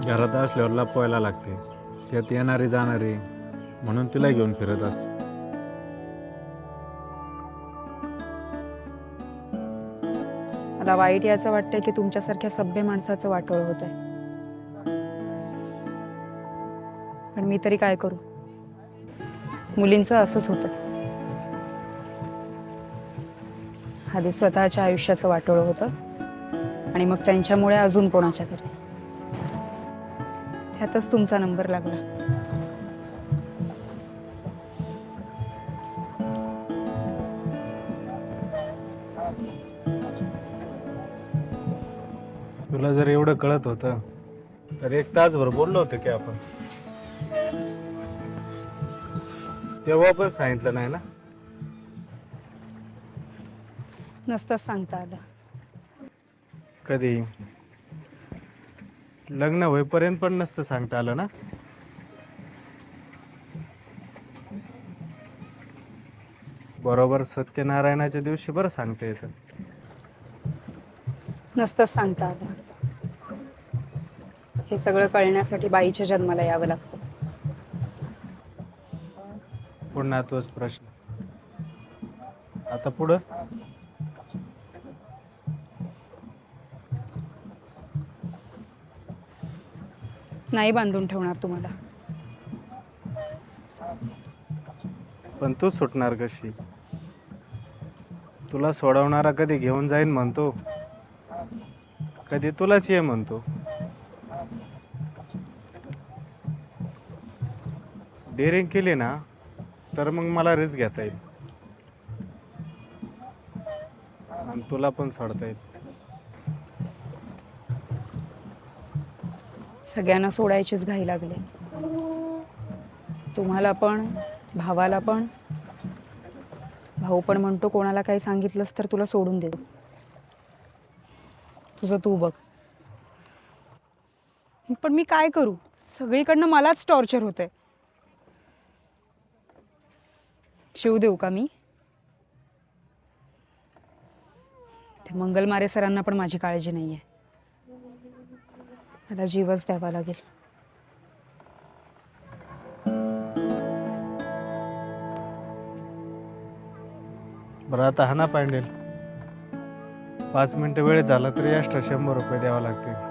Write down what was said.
घरात असल्यावर लपवायला लागते, त्यात येणारी जाणारी, म्हणून तिला घेऊन फिरत असते. मला वाईट याचं वाटतंय की तुमच्यासारख्या सभ्य माणसाचं वाटोळ होत आहे. पण मी तरी काय करू, मुलींचं असंच होतं. आधी स्वतःच्या आयुष्याचं वाटोळ होतं आणि मग त्यांच्यामुळे अजून कोणाच्या तरी. त्यातच तुमचा नंबर लागला. तुला जर एवढं कळत होतं तर 1 तासभर बोललो होतो की आपण. तेव्हा पण सांगितलं नाही ना. नसतंच सांगता आलं. कधी लग्न होईपर्यंत पण नसतं सांगता आलं ना. बरोबर सत्यनारायणाच्या दिवशी बरं सांगता येतं. नसतंच सांगता आलं. हे सगळं कळण्यासाठी बाईच्या जन्माला यावं लागतं. पुन्हा तोच प्रश्न. आता पुढं नाही बांधून ठेवणार तुम्हाला. पण तू सुटणार कशी? तुला सोडवणारा कधी घेऊन जाईन म्हणतो, कधी तुलाच ये म्हणतो. डेअरिंग केली ना तर मग मला रिस्क घेता येईल आणि तुला पण सोडता येईल. सगळ्यांना सोडायचीच घाई लागली, तुम्हाला पण, भावाला पण. भाऊ पण म्हणतो कोणाला काही सांगितलंस तर तुला सोडून देऊ. तुझं तू बघ. पण मी काय करू, सगळीकडनं मलाच टॉर्चर होतंय. शिव देऊ का मी? ते मंगलमारे सरांना पण माझी काळजी नाहीये. मला जीवच द्यावा लागेल. बरं आता हा ना पॅन्डेल 5 मिनिटं वेळ झाला तरी एक्स्ट्रा 100 रुपये द्यावा लागतील.